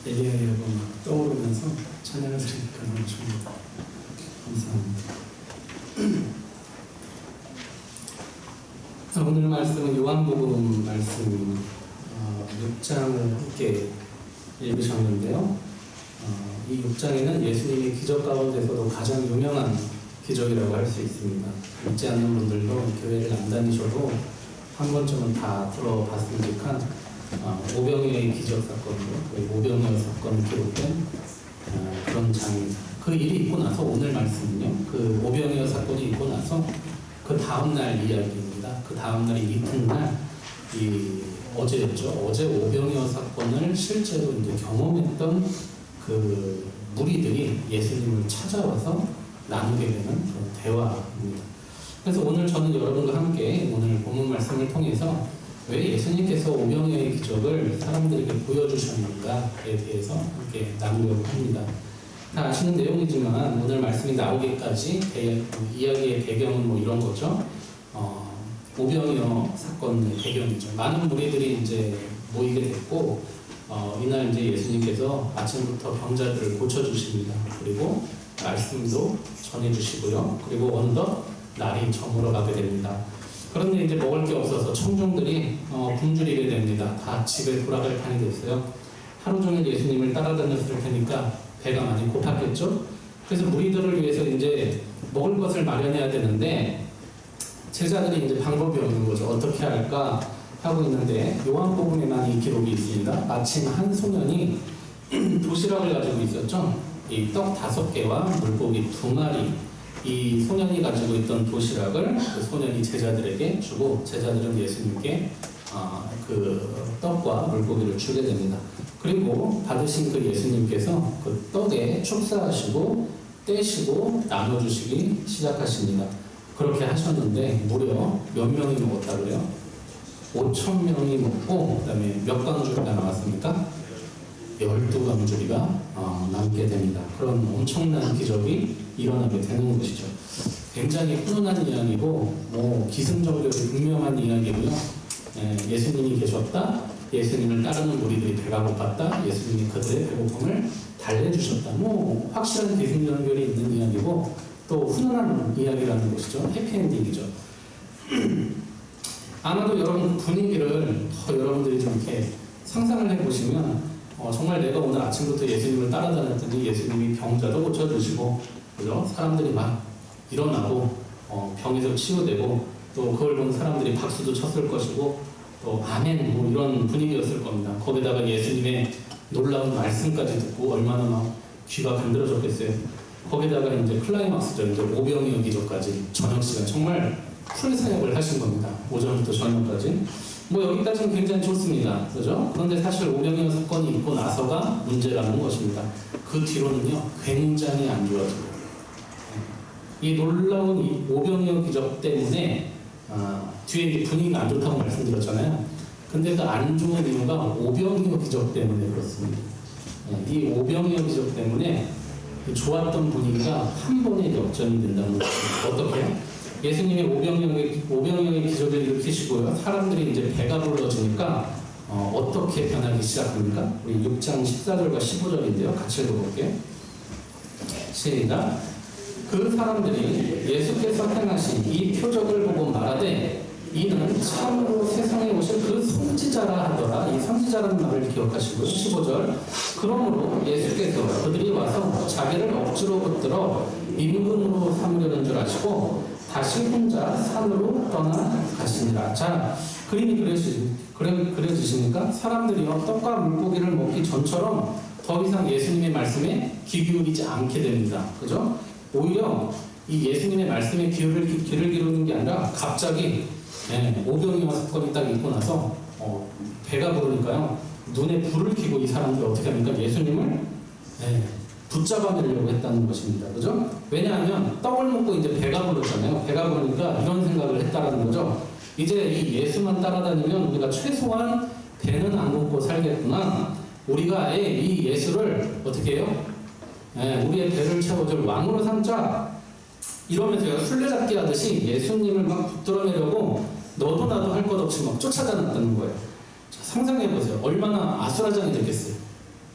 엘리야의 여가 막 떠오르면서 찬양을 드리니까 너무 좋습니다. 감사합니다. 자, 오늘 말씀은 요한복음 말씀 6장을 함께 읽으셨는데요. 이 6장에는 예수님의 기적 가운데서도 가장 유명한 기적이라고 할 수 있습니다. 믿지 않는 분들도 교회를 안 다니셔도 한 번쯤은 다 들어봤음직한 오병이어의 기적 사건으로 오병이어 사건이 기록된 그런 장입니다. 그 일이 있고 나서 오늘 말씀은요, 그 오병이어 사건이 있고 나서 그 다음날 이야기입니다. 그 다음날이 이튿날, 어제였죠. 어제 오병이어 사건을 실제로 이제 경험했던 그 무리들이 예수님을 찾아와서 나누게 되는 그런 대화입니다. 그래서 오늘 저는 여러분과 함께 오늘 본문 말씀을 통해서 왜 예수님께서 오병이어의 기적을 사람들에게 보여주셨는가에 대해서 함께 나누려고 합니다. 다 아시는 내용이지만 오늘 말씀이 나오기까지 이야기의 배경은 뭐 이런 거죠. 오병이어 사건의 배경이죠. 많은 무리들이 이제 모이게 됐고, 이날 이제 예수님께서 아침부터 병자들을 고쳐주십니다. 그리고 말씀도 전해주시고요. 그리고 어느덧 날이 저물어 가게 됩니다. 그런데 이제 먹을 게 없어서 청중들이 굶주리게 됩니다. 다 집에 돌아갈 판이 됐어요. 하루 종일 예수님을 따라다녔을 테니까 배가 많이 고팠겠죠. 그래서 무리들을 위해서 이제 먹을 것을 마련해야 되는데 제자들이 이제 방법이 없는 거죠. 어떻게 할까 하고 있는데 요한복음에만 이 기록이 있습니다. 마침 한 소년이 도시락을 가지고 있었죠. 이 떡 5개와 물고기 2마리, 이 소년이 가지고 있던 도시락을 그 소년이 제자들에게 주고 제자들은 예수님께 그 떡과 물고기를 주게 됩니다. 그리고 받으신 그 예수님께서 그 떡에 축사하시고 떼시고 나눠주시기 시작하십니다. 그렇게 하셨는데 무려 몇 명이 먹었다 그래요? 5,000명이 먹고, 그 다음에 몇 광주리가 나왔습니까? 12광주리가 남게 됩니다. 그런 엄청난 기적이 일어나게 되는 것이죠. 굉장히 훈훈한 이야기고 기승전결이 분명한 이야기고요. 예수님이 계셨다, 예수님을 따르는 무리들이 배가 고팠다, 예수님이 그들의 배고픔을 달래주셨다. 확실한 기승전결이 있는 이야기고 또 훈훈한 이야기라는 것이죠. 해피엔딩이죠. 아마도 여러분 분위기를 여러분들이 좀 이렇게 상상을 해보시면 정말 내가 오늘 아침부터 예수님을 따라다녔더니 예수님이 병자도 고쳐주시고, 그죠? 사람들이 막 일어나고 병에서 치유되고 또 그걸 본 사람들이 박수도 쳤을 것이고 또 아멘 이런 분위기였을 겁니다. 거기다가 예수님의 놀라운 말씀까지 듣고 얼마나 막 귀가 간드러졌겠어요. 거기다가 이제 클라이막스죠. 이제 오병이어 기적까지 저녁 시간 정말 풀 사역을 하신 겁니다. 오전부터 저녁까지. 여기까지는 굉장히 좋습니다. 그죠? 그런데 사실 오병이어 사건이 있고 나서가 문제라는 것입니다. 그 뒤로는요, 굉장히 안 좋아져요. 이 놀라운 이 오병이어 기적 때문에, 뒤에 이제 분위기가 안 좋다고 말씀드렸잖아요. 근데 그 안 좋은 이유가 오병이어 기적 때문에 그렇습니다. 이 오병이어 기적 때문에 좋았던 분위기가 한 번에 역전이 된다는 거죠. 어떻게? 예수님이 오병이어의 기적을 일으키시고요. 사람들이 이제 배가 불러지니까 어떻게 변하기 시작합니까? 우리 6장 14절과 15절인데요. 같이 읽어볼게요. 시작. 그 사람들이 예수께서 행하신 이 표적을 보고 말하되 이는 참으로 세상에 오실 그 선지자라 하더라. 이 선지자라는 말을 기억하시고요. 15절. 그러므로 예수께서 그들이 와서 자기를 억지로 붙들어 임금으로 삼으려는 줄 아시고 다시 혼자 산으로 떠나가시니라. 자, 그림이 그려지십니까? 사람들이요, 떡과 물고기를 먹기 전처럼 더 이상 예수님의 말씀에 귀 기울이지 않게 됩니다. 그죠? 오히려 이 예수님의 말씀에 귀를 기울이는 게 아니라 갑자기 오병이어 사건이 딱 있고 나서 배가 부르니까요, 눈에 불을 켜고 이 사람들이 어떻게 합니까? 예수님을 붙잡아내려고 했다는 것입니다. 그죠? 왜냐하면 떡을 먹고 이제 배가 불렀잖아요. 배가 부르니까 이런 생각을 했다라는 거죠. 이제 이 예수만 따라다니면 우리가 최소한 배는 안 굶고 살겠구나. 우리가 아예 이 예수를 어떻게 해요? 우리의 배를 채워줄 왕으로 삼자. 이러면서요, 술래잡기 하듯이 예수님을 막 붙들어내려고 너도 나도 할 것 없이 막 쫓아다녔다는 거예요. 자, 상상해 보세요. 얼마나 아수라장이 됐겠어요.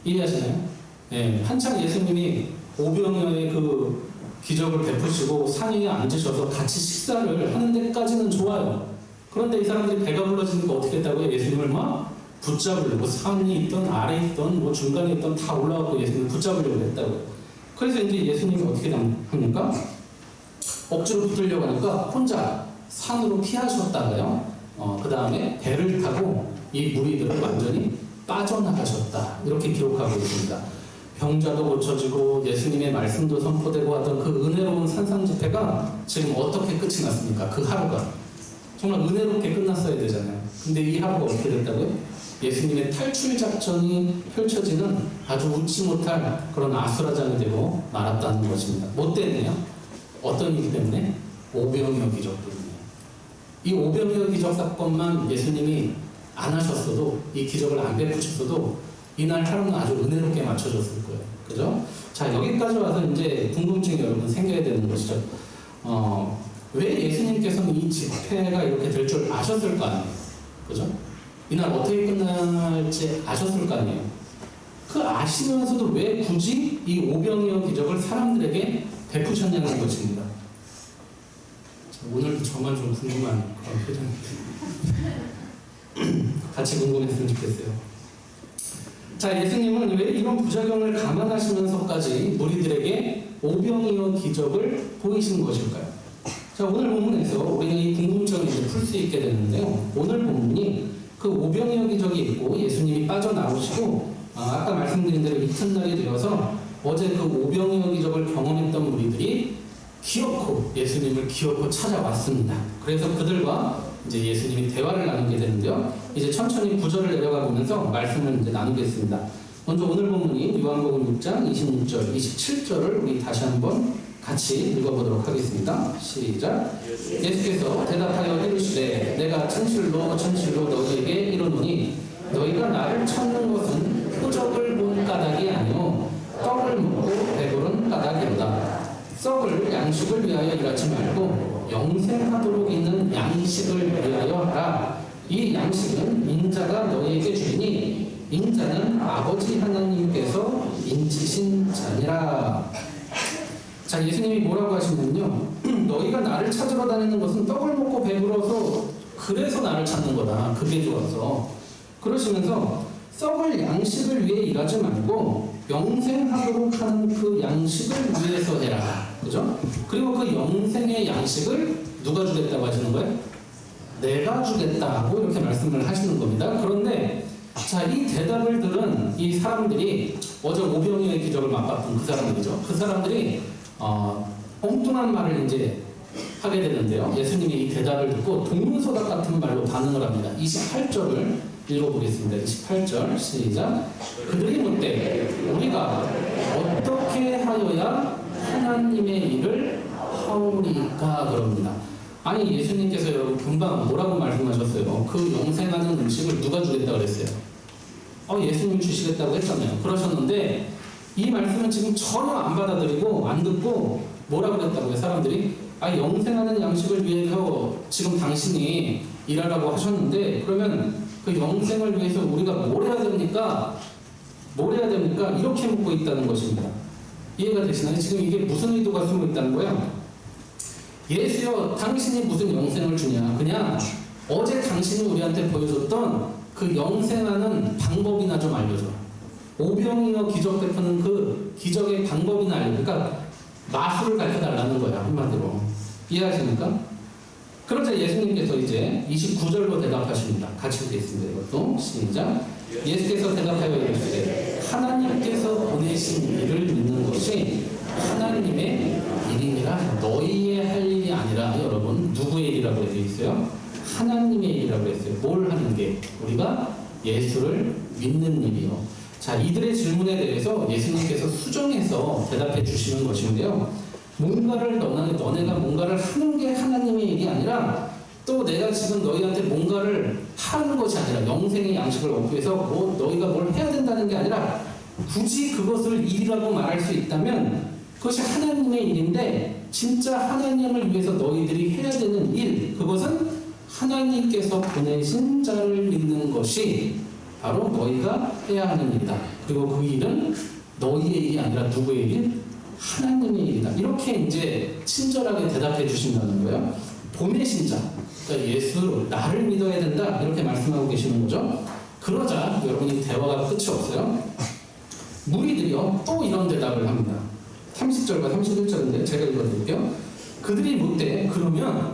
이해하시나요? 예, 한창 예수님이 오병이어의 그 기적을 베푸시고 산 위에 앉으셔서 같이 식사를 하는 데까지는 좋아요. 그런데 이 사람들이 배가 불러지니까 어떻게 했다고요? 예수님을 막 붙잡으려고, 산이 있던 아래에 있던 뭐 중간에 있던 다 올라가고 예수님을 붙잡으려고 했다고요. 그래서 이제 예수님이 어떻게 합니까? 억지로 붙으려고 하니까 혼자 산으로 피하셨다가요. 그 다음에 배를 타고 이 무리들을 완전히 빠져나가셨다. 이렇게 기록하고 있습니다. 병자도 고쳐지고 예수님의 말씀도 선포되고 하던 그 은혜로운 산상집회가 지금 어떻게 끝이 났습니까? 그 하루가 정말 은혜롭게 끝났어야 되잖아요. 근데 이 하루가 어떻게 됐다고요? 예수님의 탈출 작전이 펼쳐지는 아주 웃지 못할 그런 아수라장이 되고 말았다는 것입니다. 뭐 때문에요? 어떤 일 때문에? 오병이어 기적 때문에. 이 오병이어 기적 사건만 예수님이 안 하셨어도, 이 기적을 안 베푸셨어도 이날 하루는 아주 은혜롭게 맞춰졌을 거예요. 그죠? 자, 여기까지 와서 이제 궁금증이 여러분 생겨야 되는 것이죠. 왜 예수님께서는 이 집회가 이렇게 될 줄 아셨을 거 아니에요? 그죠? 이날 어떻게 끝날지 아셨을 거 아니에요? 그 아시면서도 왜 굳이 이 오병이어 기적을 사람들에게 베푸셨냐는 것입니다. 자, 오늘도 저만 좀 궁금한 그런 표정입니다. 같이 궁금했으면 좋겠어요. 자, 예수님은 왜 이런 부작용을 감안하시면서까지 무리들에게 오병이어 기적을 보이신 것일까요? 자, 오늘 본문에서 우리가 이 궁금증을 풀 수 있게 되는데요. 오늘 본문이 그 오병이어 기적이 있고 예수님이 빠져나오시고 아까 말씀드린 대로 이튿날이 되어서 어제 그 오병이어 기적을 경험했던 무리들이 기어코 예수님을 기어코 찾아왔습니다. 그래서 그들과 이제 예수님이 대화를 나누게 되는데요. 이제 천천히 구절을 내려가 보면서 말씀을 이제 나누겠습니다. 먼저 오늘 본문이 요한복음 6장 26절, 27절을 우리 다시 한번 같이 읽어보도록 하겠습니다. 시작. 예수께서 대답하여 이르시되 내가 진실로 진실로 너희에게 이르노니 너희가 나를 찾는 것은 표적을 본 까닭이 아니요 떡을 먹고 배부른 까닭이로다. 썩을 양식을 위하여 일하지 말고 영생하도록 있는 양식을 위하여 하라. 이 양식은 인자가 너희에게 주리니 인자는 아버지 하나님께서 인치신 자니라. 자, 예수님이 뭐라고 하시냐면요. 너희가 나를 찾으러 다니는 것은 떡을 먹고 배불러서 그래서 나를 찾는 거다. 그게 좋아서. 그러시면서 썩을 양식을 위해 일하지 말고 영생하도록 하는 그 양식을 위해서 해라. 그죠? 그리고 그 영생의 양식을 누가 주겠다고 하시는 거예요? 내가 주겠다고 이렇게 말씀을 하시는 겁니다. 그런데 자, 이 대답을 들은 이 사람들이 어제 오병이어의 기적을 맛봤던 그 사람들이죠. 그 사람들이 엉뚱한 말을 이제 하게 되는데요. 예수님이 이 대답을 듣고 동문서답 같은 말로 반응을 합니다. 28절을 읽어보겠습니다. 28절 시작. 그들이 묻되 우리가 어떻게 하여야 하나님의 일을 하오리까 그럽니다. 아니 예수님께서 여러분 금방 뭐라고 말씀하셨어요? 그 영생하는 음식을 누가 주겠다고 그랬어요? 예수님 주시겠다고 했잖아요. 그러셨는데 이 말씀은 지금 전혀 안 받아들이고 안 듣고 뭐라고 그랬다고요? 사람들이 영생하는 양식을 위해서 지금 당신이 일하라고 하셨는데 그러면 그 영생을 위해서 우리가 뭘 해야 됩니까? 뭘 해야 됩니까? 이렇게 묻고 있다는 것입니다. 이해가 되시나요? 지금 이게 무슨 의도가 숨어 있다는 거예요? 예수여, 당신이 무슨 영생을 주냐? 그냥 어제 당신이 우리한테 보여줬던 그 영생하는 방법이나 좀 알려줘. 오병이어 기적 베푸는 그 기적의 방법이나 알려줘. 그러니까 마술을 가르쳐달라는 거야, 한마디로. 이해하십니까? 그러자 예수님께서 이제 29절로 대답하십니다. 같이 읽겠습니다. 이것도 시작. 예수께서 대답하여 이르시되 하나님께서 보내신 일을 믿는 것이 하나님의 일이니라. 너희의 할 일이 아니라 여러분 누구의 일이라고 되어 있어요? 하나님의 일이라고 했어요. 뭘 하는 게? 우리가 예수를 믿는 일이요. 자, 이들의 질문에 대해서 예수님께서 수정해서 대답해 주시는 것인데요. 뭔가를 너네가 뭔가를 하는 게 하나님의 일이 아니라 또 내가 지금 너희한테 뭔가를 하는 것이 아니라 영생의 양식을 얻기 위해서 너희가 뭘 해야 된다는 게 아니라 굳이 그것을 일이라고 말할 수 있다면 그것이 하나님의 일인데 진짜 하나님을 위해서 너희들이 해야 되는 일, 그것은 하나님께서 보내신 자를 믿는 것이 바로 너희가 해야 하는 일이다. 그리고 그 일은 너희의 일이 아니라 누구의 일? 하나님의 일이다. 이렇게 이제 친절하게 대답해 주신다는 거예요. 보내신 자, 그러니까 예수, 나를 믿어야 된다. 이렇게 말씀하고 계시는 거죠. 그러자 여러분이 대화가 끝이 없어요. 무리들이요 또 이런 대답을 합니다. 30절과 31절인데 제가 읽어드릴게요. 그들이 묻되 그러면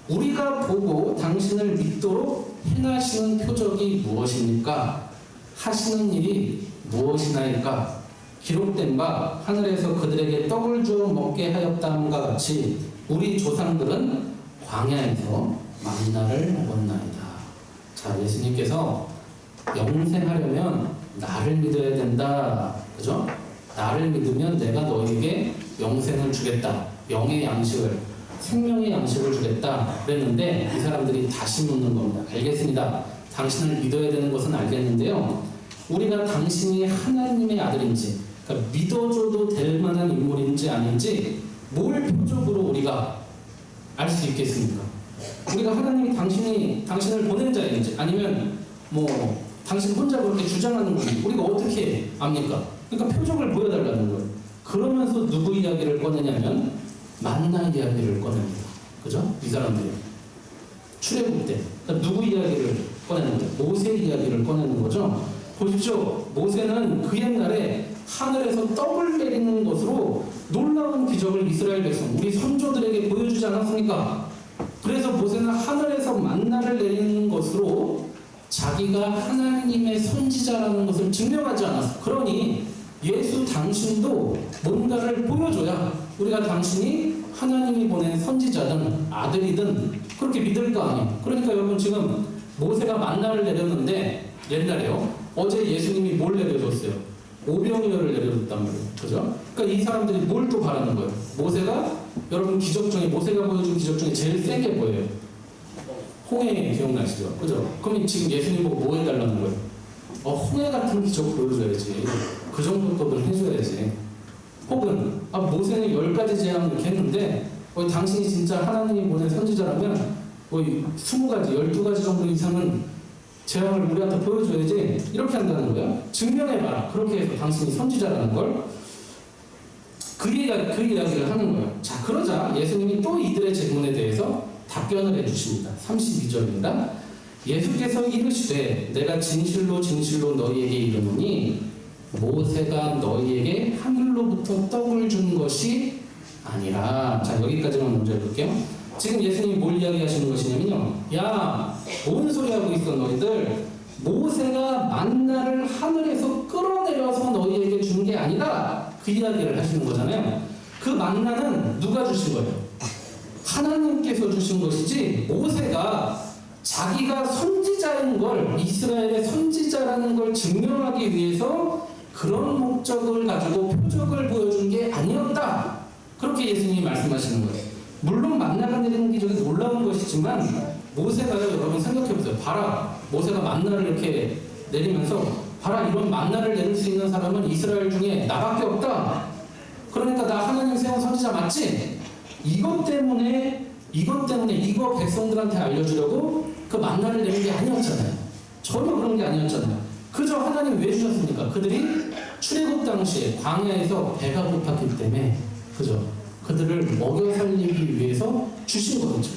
우리가 보고 당신을 믿도록 행하시는 표적이 무엇입니까? 하시는 일이 무엇이나이까? 기록된 바 하늘에서 그들에게 떡을 주어 먹게 하였다함과 같이 우리 조상들은 광야에서 만나를 먹었나이다. 자, 예수님께서 영생하려면 나를 믿어야 된다. 그죠? 나를 믿으면 내가 너에게 영생을 주겠다. 영의 양식을, 생명의 양식을 주겠다. 그랬는데 이 사람들이 다시 묻는 겁니다. 알겠습니다. 당신을 믿어야 되는 것은 알겠는데요. 우리가 당신이 하나님의 아들인지, 그러니까 믿어줘도 될 만한 인물인지 아닌지 뭘 표적으로 우리가 알 수 있겠습니까? 우리가 하나님이 당신을 보낸 자인지 아니면 뭐 당신 혼자 그렇게 주장하는 건지 우리가 어떻게 압니까? 그러니까 표적을 보여달라는 거예요. 그러면서 누구 이야기를 꺼내냐면 만나 이야기를 꺼냅니다. 그죠? 이 사람들이 출애굽 때 그러니까 누구 이야기를 꺼내는 거예요? 모세 이야기를 꺼내는 거죠. 보십시오. 모세는 그 옛날에 하늘에서 떡을 내리는 것으로 놀라운 기적을 이스라엘 백성, 우리 선조들에게 보여주지 않았습니까? 그래서 모세는 하늘에서 만나를 내리는 것으로 자기가 하나님의 선지자라는 것을 증명하지 않았어. 그러니 예수 당신도 뭔가를 보여줘야 우리가 당신이 하나님이 보낸 선지자든 아들이든 그렇게 믿을 거 아니에요. 그러니까 여러분 지금 모세가 만나를 내렸는데 옛날에요. 어제 예수님이 뭘 내려줬어요? 오병이어를 내려줬단 말이에요. 그죠? 그러니까 이 사람들이 뭘 또 바라는 거예요? 모세가 여러분 기적 중에 모세가 보여준 기적 중에 제일 세게 보여요. 홍해 기억나시죠? 그죠? 그럼 지금 예수님 보고 뭐 해달라는 거예요? 홍해 같은 기적 보여줘야지. 그 정도 것을 해줘야지. 혹은 모세는 10가지 재앙을 이렇게 했는데 당신이 진짜 하나님이 보낸 선지자라면 20가지, 12가지 정도 이상은 재앙을 우리한테 보여줘야지. 이렇게 한다는 거예요. 증명해봐라. 그렇게 해서 당신이 선지자라는 걸. 그 이야기를 하는 거예요. 자, 그러자 예수님이 또 이들의 질문에 대해서 답변을 해주십니다. 32절입니다. 예수께서 이르시되 내가 진실로 진실로 너희에게 이르노니 모세가 너희에게 하늘로부터 떡을 준 것이 아니라. 자, 여기까지만 먼저 해볼게요. 지금 예수님이 뭘 이야기하시는 것이냐면요. 야, 뭔 소리 하고 있어 너희들. 모세가 만나를 하늘에서 끌어내려서 너희에게 준 게 아니다. 그 이야기를 하시는 거잖아요. 그 만나는 누가 주신 거예요? 하나님께서 주신 것이지 모세가 자기가 선지자인 걸, 이스라엘의 선지자라는 걸 증명하기 위해서 그런 목적을 가지고 표적을 보여준 게 아니었다. 그렇게 예수님이 말씀하시는 거예요. 물론 만나가 내리는 기적이 놀라운 것이지만 모세가요, 여러분 생각해보세요. 봐라, 모세가 만나를 이렇게 내리면서 봐라, 이런 만나를 내릴 수 있는 사람은 이스라엘 중에 나밖에 없다. 그러니까 나 하나님 세운 선지자 맞지? 이것 때문에 이거 백성들한테 알려주려고 그 만나를 내린 게 아니었잖아요. 전혀 그런 게 아니었잖아요. 그저 하나님 왜 주셨습니까? 그들이 출애굽 당시에 광야에서 배가 고팠기 때문에, 그죠? 그들을 먹여 살리기 위해서 주신 거였죠.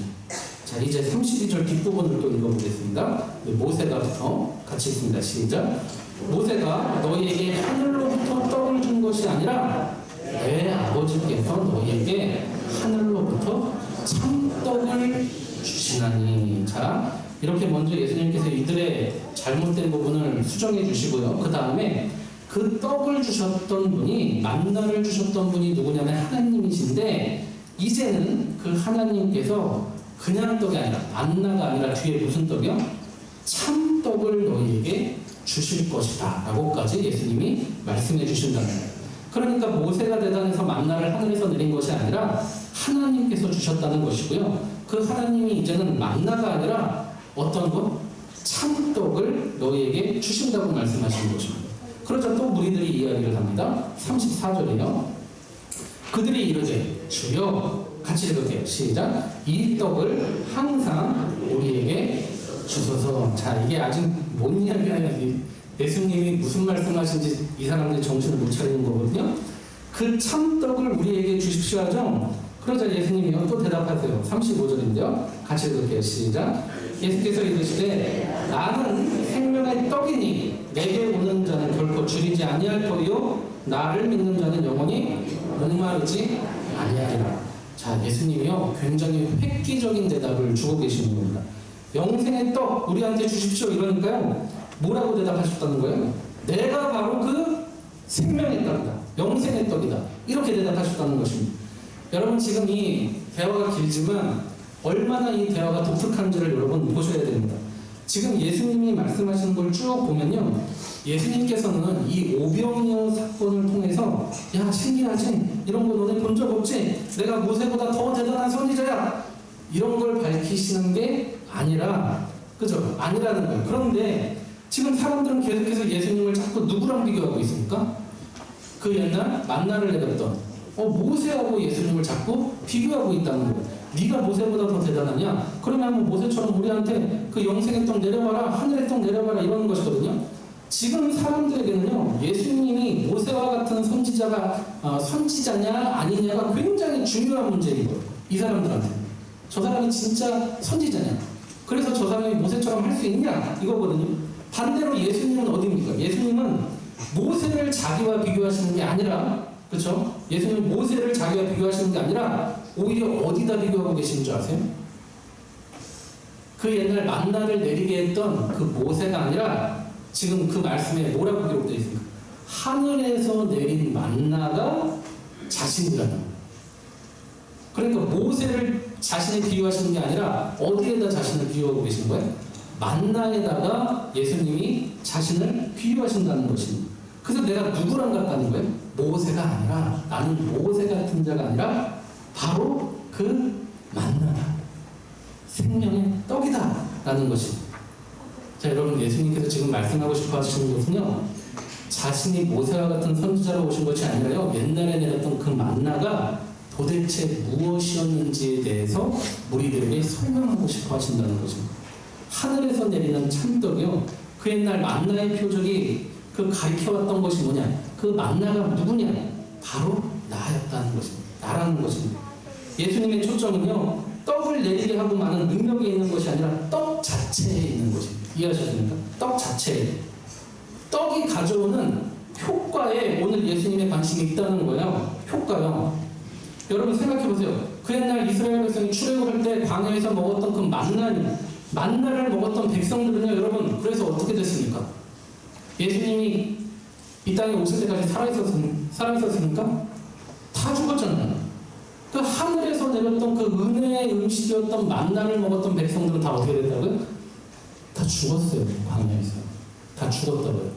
자, 이제 32절 뒷부분을 또 읽어보겠습니다. 모세가부터 같이 읽습니다. 시작. 모세가 너희에게 하늘로부터 떡을 준 것이 아니라 내 아버지께서 너희에게 하늘로부터 참떡을 주시나니. 자, 이렇게 먼저 예수님께서 이들의 잘못된 부분을 수정해 주시고요. 그 다음에 그 떡을 주셨던 분이, 만나를 주셨던 분이 누구냐면 하나님이신데, 이제는 그 하나님께서 그냥 떡이 아니라, 만나가 아니라 뒤에 무슨 떡이요? 참떡을 너희에게 주실 것이다 라고까지 예수님이 말씀해 주신다는 거예요. 그러니까 모세가 대단해서 만나를 하늘에서 내린 것이 아니라 하나님께서 주셨다는 것이고요. 그 하나님이 이제는 만나가 아니라 어떤 것? 참떡을 너희에게 주신다고 말씀하시는 것입니다. 그러자 또 무리들이 이야기를 합니다. 34절이요. 그들이 이르되 주여, 같이 읽을게요. 시작. 이 떡을 항상 우리에게 주소서. 자, 이게 아직 뭔 이야기야. 예수님이 무슨 말씀하신지 이 사람들이 정신을 못 차리는 거거든요. 그 참떡을 우리에게 주십시오 하죠. 그러자 예수님이요 또 대답하세요. 35절인데요. 같이 읽을게요. 시작. 예수께서 이르시되 나는 생명의 떡이니 내게 오는 자는 결코 줄이지 아니할 터이요 나를 믿는 자는 영원히 목마르지 아니하리라. 자, 예수님이요 굉장히 획기적인 대답을 주고 계시는 겁니다. 영생의 떡 우리한테 주십시오 이러니까요 뭐라고 대답하셨다는 거예요? 내가 바로 그 생명의 떡이다, 영생의 떡이다, 이렇게 대답하셨다는 것입니다. 여러분 지금 이 대화가 길지만 얼마나 이 대화가 독특한지를 여러분 보셔야 됩니다. 지금 예수님이 말씀하시는 걸 쭉 보면요, 예수님께서는 이 오병이어 사건을 통해서 야 신기하지? 이런 거 너네 본 적 없지? 내가 모세보다 더 대단한 선지자야! 이런 걸 밝히시는 게 아니라, 그죠? 아니라는 거예요. 그런데 지금 사람들은 계속해서 예수님을 자꾸 누구랑 비교하고 있습니까? 그 옛날 만나를 내렸던 모세하고 예수님을 자꾸 비교하고 있다는 거예요. 네가 모세보다 더 대단하냐? 그러면 모세처럼 우리한테 그 영생의 떡 내려와라, 하늘의 떡 내려와라 이러는 것이거든요. 지금 사람들에게는요 예수님이 모세와 같은 선지자냐 아니냐가 굉장히 중요한 문제인 거예요. 이 사람들한테 저 사람이 진짜 선지자냐, 그래서 저 사람이 모세처럼 할 수 있냐 이거거든요. 반대로 예수님은 어디입니까? 예수님은 모세를 자기와 비교하시는 게 아니라, 그렇죠? 예수님은 모세를 자기와 비교하시는 게 아니라 오히려 어디다 비교하고 계시는 줄 아세요? 그 옛날 만나를 내리게 했던 그 모세가 아니라 지금 그 말씀에 뭐라고 기록되어 있습니까? 하늘에서 내린 만나가 자신이라는 거예요. 그러니까 모세를 자신이 비유하시는 게 아니라 어디에다 자신을 비유하고 계신 거예요? 만나에다가 예수님이 자신을 비유하신다는 것입니다. 그래서 내가 누구랑 같다는 거예요? 모세가 아니라, 나는 모세 같은 자가 아니라 바로 그 만나다, 생명의 떡이다 라는 것입니다. 자, 여러분 예수님께서 지금 말씀하고 싶어 하시는 것은요, 자신이 모세와 같은 선지자로 오신 것이 아니라요, 옛날에 내렸던 그 만나가 도대체 무엇이었는지에 대해서 우리들에게 설명하고 싶어 하신다는 것입니다. 하늘에서 내리는 참떡이요, 그 옛날 만나의 표적이 그 가르쳐왔던 것이 뭐냐, 그 만나가 누구냐, 바로 나였다는 것입니다. 나라는 것입니다. 예수님의 초점은요 떡을 내리게 하고 마는 능력에 있는 것이 아니라 떡 자체에 있는 것입니다. 이해하셨습니까? 떡 자체에, 떡이 가져오는 효과에 오늘 예수님의 관심이 있다는 거예요. 효과요. 여러분 생각해보세요. 그 옛날 이스라엘 백성이 출애굽할 때 광야에서 먹었던 그 만나를 먹었던 백성들은요 여러분, 그래서 어떻게 됐습니까? 예수님이 이 땅에 오실 때까지 살아있었습니까? 다 죽었잖아요. 그 하늘에서 내렸던 그 은혜의 음식이었던 만나를 먹었던 백성들은 다 어떻게 됐다고요? 다 죽었어요. 광야에서 다 죽었다고요.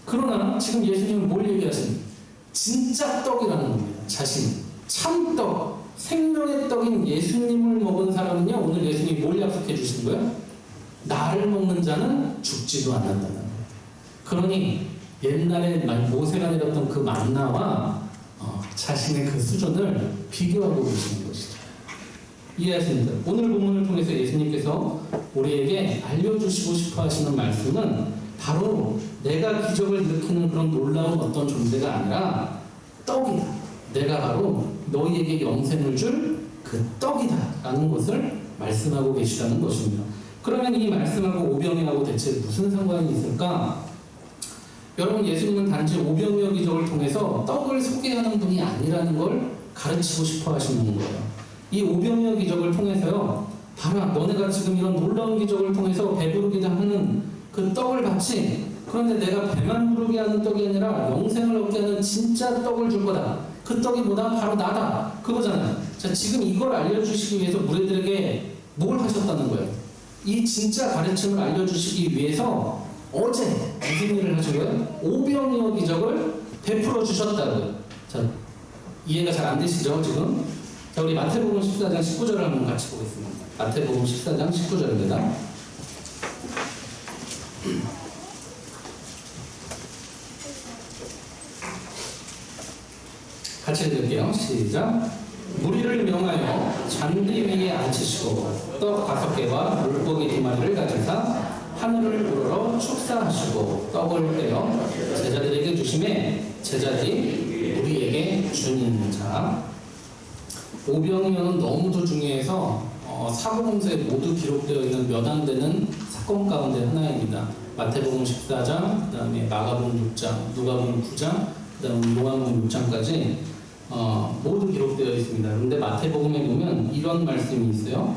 그러나 지금 예수님은 뭘 얘기하십니까? 진짜 떡이라는 겁니다. 자신, 참떡, 생명의 떡인 예수님을 먹은 사람은요 오늘 예수님이 뭘 약속해 주신 거예요? 나를 먹는 자는 죽지도 않는다는 거예요. 그러니 옛날에 모세가 내렸던 그 만나와 자신의 그 수준을 비교하고 계시는 것이죠. 이해하십니까? 오늘 본문을 통해서 예수님께서 우리에게 알려주시고 싶어 하시는 말씀은 바로 내가 기적을 일으키는 그런 놀라운 어떤 존재가 아니라 떡이다. 내가 바로 너희에게 영생을 줄 그 떡이다 라는 것을 말씀하고 계시다는 것입니다. 그러면 이 말씀하고 오병이하고 대체 무슨 상관이 있을까? 여러분 예수님은 단지 오병이어 기적을 통해서 떡을 소개하는 분이 아니라는 걸 가르치고 싶어 하시는 거예요. 이 오병이어 기적을 통해서요, 봐라 너네가 지금 이런 놀라운 기적을 통해서 배부르게 하는 그 떡을 받지, 그런데 내가 배만 부르게 하는 떡이 아니라 영생을 얻게 하는 진짜 떡을 줄 거다. 그 떡이 뭐다? 바로 나다. 그거잖아요. 자, 지금 이걸 알려주시기 위해서 우리들에게 뭘 하셨다는 거예요? 이 진짜 가르침을 알려주시기 위해서 어제 무슨 일을 하신 거예요? 오병이어 기적을 베풀어 주셨다고요. 자, 이해가 잘 안 되시죠 지금? 자, 우리 마태복음 14장 19절을 한번 같이 보겠습니다. 마태복음 14장 19절입니다. 같이 읽을게요. 시작. 무리를 명하여 잔디 위에 앉히시고 떡 5개와 물고기 2마리를 가져다 하늘을 우러러 축사하시고 떡을 떼어 제자들에게 주심에 제자들이 우리에게 주는 자. 오병이어는 너무도 중요해서 사복음서에 모두 기록되어 있는 몇 안 되는 사건 가운데 하나입니다. 마태복음 14장, 그 다음에 마가복음 6장, 누가복음 9장, 그 다음에 요한복음 6장까지 모두 기록되어 있습니다. 그런데 마태복음에 보면 이런 말씀이 있어요.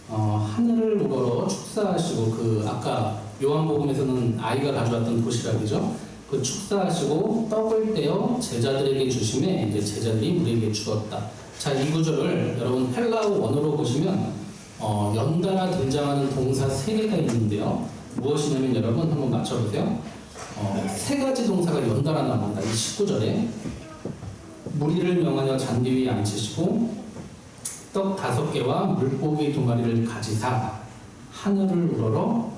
하늘을 우러러 축사하시고, 그 아까 요한복음에서는 아이가 가져왔던 도시락이죠. 그 축사하시고 떡을 떼어 제자들에게 주심에 이제 제자들이 우리에게 주었다. 자, 이 구절을 여러분 헬라어 원어로 보시면 연달아 등장하는 동사 3개가 있는데요. 무엇이냐면 여러분 한번 맞춰보세요. 3가지 동사가 연달아 나옵니다. 이 19절에 무리를 명하여 잔디 위에 앉히시고 떡 5개와 물고기 2마리를 가지사 하늘을 우러러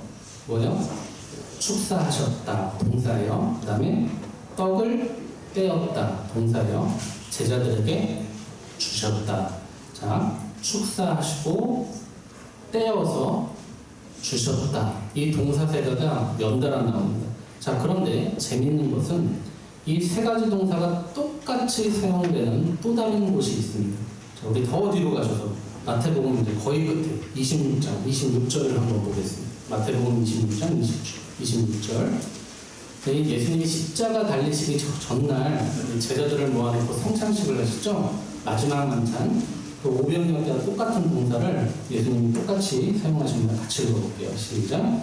뭐요? 축사하셨다. 동사예요. 그 다음에 떡을 떼었다. 동사예요. 제자들에게 주셨다. 자, 축사하시고 떼어서 주셨다. 이 동사 3가지가 연달아 나옵니다. 자, 그런데 재밌는 것은 이 3가지 동사가 똑같이 사용되는 또 다른 곳이 있습니다. 자, 우리 더 뒤로 가셔서 마태복음 이제 거의 끝에 26장, 26절을 한번 보겠습니다. 마태복음 26장, 26절. 예수님이 십자가 달리시기 전날 제자들을 모아놓고 성찬식을 하시죠. 마지막 만찬, 그 오병이어 때와 똑같은 동사를 예수님이 똑같이 사용하십니다. 같이 읽어볼게요. 시작.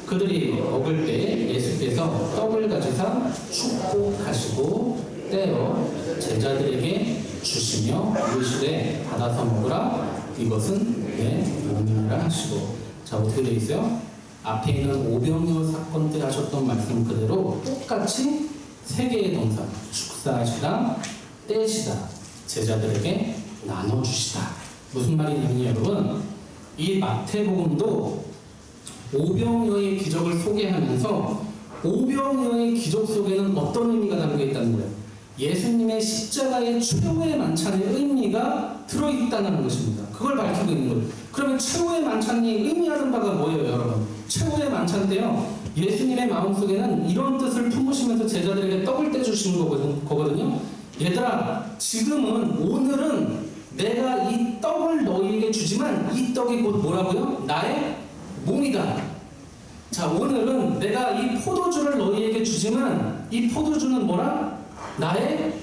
그들이 먹을 때 예수께서 떡을 가지사 축복하시고 떼어 제자들에게 주시며 이르시되 받아서 먹으라 이것은 내 몸이라 하시고. 자, 어떻게 되어 있어요? 앞에 있는 오병이어 사건 때 하셨던 말씀 그대로 똑같이 3개의 동사 축사하시다, 떼시다, 제자들에게 나눠주시다. 무슨 말이냐면 여러분, 이 마태복음도 오병이어의 기적을 소개하면서 오병이어의 기적 속에는 어떤 의미가 담겨 있다는 거예요. 예수님의 십자가의 최후의 만찬의 의미가 들어있다는 것입니다. 그걸 밝히고 있는 거예요. 그러면 최후의 만찬이 의미하는 바가 뭐예요, 여러분? 최후의 만찬 때요, 예수님의 마음속에는 이런 뜻을 품으시면서 제자들에게 떡을 떼주시는 거거든요. 얘들아, 지금은 오늘은 내가 이 떡을 너희에게 주지만 이 떡이 곧 뭐라고요? 나의 몸이다. 자, 오늘은 내가 이 포도주를 너희에게 주지만 이 포도주는 뭐라? 나의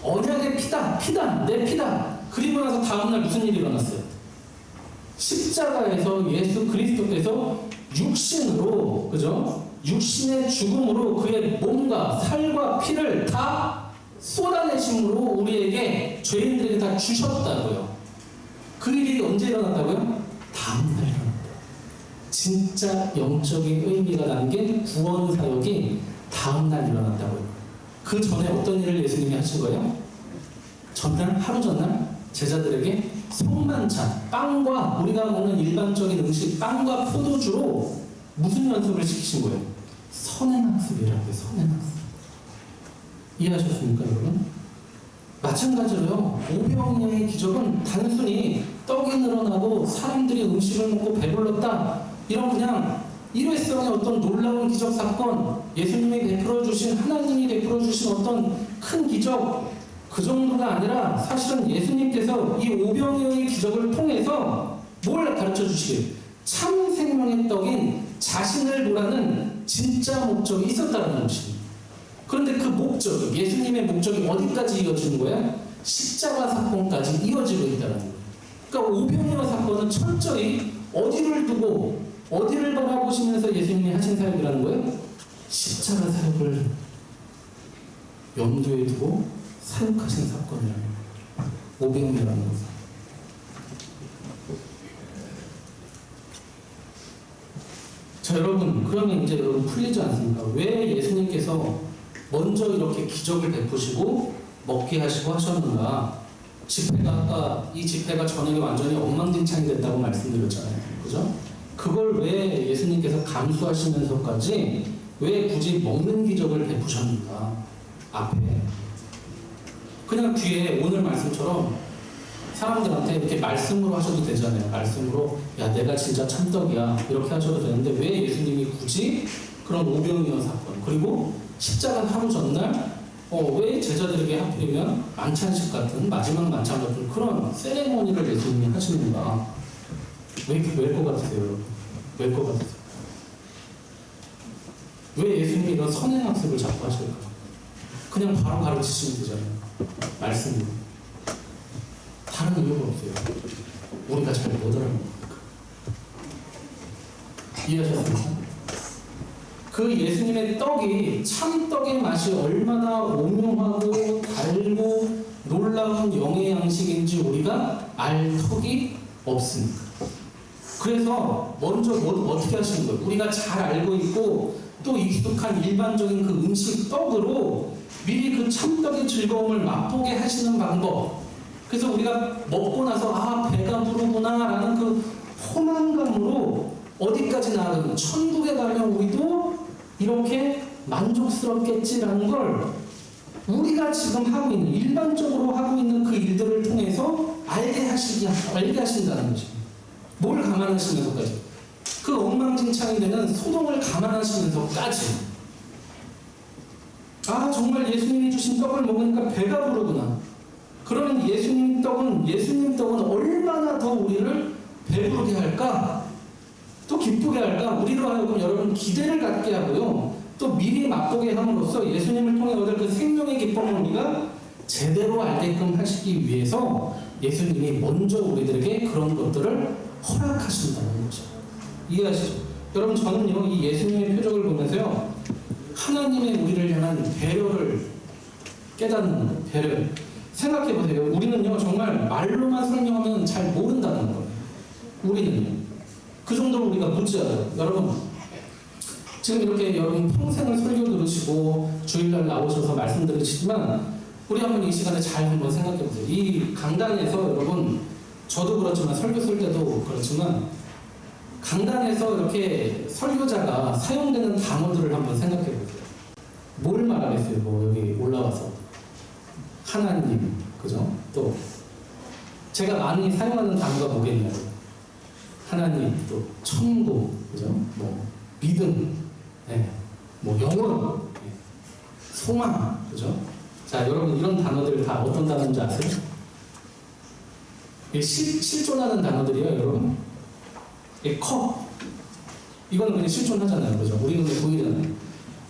언약의 피다, 내 피다. 그리고 나서 다음날 무슨 일이 일어났어요? 십자가에서 예수 그리스도께서 육신으로, 그죠? 육신의 죽음으로 그의 몸과 살과 피를 다 쏟아내심으로 우리에게, 죄인들에게 다 주셨다고요. 그 일이 언제 일어났다고요? 다음날 일어났다. 진짜 영적인 의미가 담긴 구원 사역이 다음날 일어났다고요. 그 전에 어떤 일을 예수님이 하신 거예요? 전날, 하루 전날 제자들에게 성만찬, 빵과 우리가 먹는 일반적인 음식, 빵과 포도주로 무슨 연습을 시키신 거예요? 선행학습이라고요. 선행학습. 이해하셨습니까, 여러분? 마찬가지로요, 오병이어의 기적은 단순히 떡이 늘어나고 사람들이 음식을 먹고 배불렀다, 이런 그냥 일회성의 어떤 놀라운 기적 사건, 예수님이 베풀어 주신, 하나님이 베풀어 주신 어떤 큰 기적, 그 정도가 아니라 사실은 예수님께서 이 오병이어의 기적을 통해서 뭘 가르쳐 주시길? 참 생명의 떡인 자신을 보라는 진짜 목적이 있었다는 것입니다. 그런데 그 목적, 예수님의 목적이 어디까지 이어지는 거야? 십자가 사건까지 이어지고 있다는 거예요. 그러니까 오병이어 사건은 철저히 어디를 두고 어디를 바라보시면서 예수님이 하신 사역이라는 거예요? 십자가 사역을 염두에 두고 사역하신 사건이라는 거예요. 오병이어라는 것은. 자, 여러분, 그러면 이제 여러분 풀리지 않습니까? 왜 예수님께서 먼저 이렇게 기적을 베푸시고 먹게 하시고 하셨는가? 집회가 아까 이 집회가 저녁에 완전히 엉망진창이 됐다고 말씀드렸잖아요. 그죠? 그걸 왜 예수님께서 감수하시면서까지 왜 굳이 먹는 기적을 베푸셨는가? 앞에. 그냥 뒤에 오늘 말씀처럼 사람들한테 이렇게 말씀으로 하셔도 되잖아요. 말씀으로 야 내가 진짜 참떡이야 이렇게 하셔도 되는데 왜 예수님이 굳이 그런 오병이어 사건 그리고 십자가 하루 전날 왜 제자들에게 하필이면 만찬식 같은 마지막 만찬 같은 그런 세레모니를 예수님이 하시는가? 왜 것 같으세요, 여러분? 왜 것 같으세요? 왜 예수님이 이런 선행학습을 자꾸 하실까? 그냥 바로 가르치시면 되잖아요. 말씀으로. 다른 이유가 없어요. 우리가 잘 못 알아먹으니까. 이해하셨습니까? 그 예수님의 떡이 참떡의 맛이 얼마나 오묘하고 달고 놀라운 영의 양식인지 우리가 알 턱이 없습니다. 그래서 먼저 어떻게 하시는 거예요? 우리가 잘 알고 있고 또 익숙한 일반적인 그 음식 떡으로 미리 그 참떡의 즐거움을 맛보게 하시는 방법. 그래서 우리가 먹고 나서 아 배가 부르구나 라는 그 포만감으로 어디까지 나가는 천국에 가면 우리도 이렇게 만족스럽겠지라는 걸 우리가 지금 하고 있는 일반적으로 하고 있는 그 일들을 통해서 알게 하신다는 것입니다. 뭘 감안하시면서까지 그 엉망진창이 되는 소동을 감안하시면서까지 아 정말 예수님이 주신 떡을 먹으니까 배가 부르구나. 그러면 예수님 떡은 얼마나 더 우리를 배부르게 할까? 또 기쁘게 할까? 우리로 하여금 여러분 기대를 갖게 하고요. 또 미리 맛보게 함으로써 예수님을 통해 얻을 그 생명의 기쁨을 우리가 제대로 알게끔 하시기 위해서 예수님이 먼저 우리들에게 그런 것들을 허락하신다는 거죠. 이해하시죠? 여러분 저는요 이 예수님의 표적을 보면서요 하나님의 우리를 향한 배려를 깨닫는 거예요. 배려. 생각해보세요. 우리는요 정말 말로만 설명하면 잘 모른다는 거예요. 우리는요. 그 정도로 우리가 묻지 않아요. 여러분 지금 이렇게 여러분 평생을 설교 들으시고 주일날 나오셔서 말씀 들으시지만 우리 한번 이 시간에 잘 한번 생각해보세요. 이 강단에서 여러분 저도 그렇지만 설교 쓸 때도 그렇지만 강단에서 이렇게 설교자가 사용되는 단어들을 한번 생각해보세요. 뭘 말하겠어요? 뭐 여기 올라와서 하나님, 그죠? 또 제가 많이 사용하는 단어가 뭐겠냐고 하나님, 또 천국, 그죠? 뭐 믿음, 뭐 영혼, 소망, 그죠? 자, 여러분 이런 단어들 다 어떤 단어인지 아세요? 실존하는 단어들이에요, 여러분. 컵, 이거는 그냥 실존하잖아요, 그죠? 우리 눈에 보이잖아요.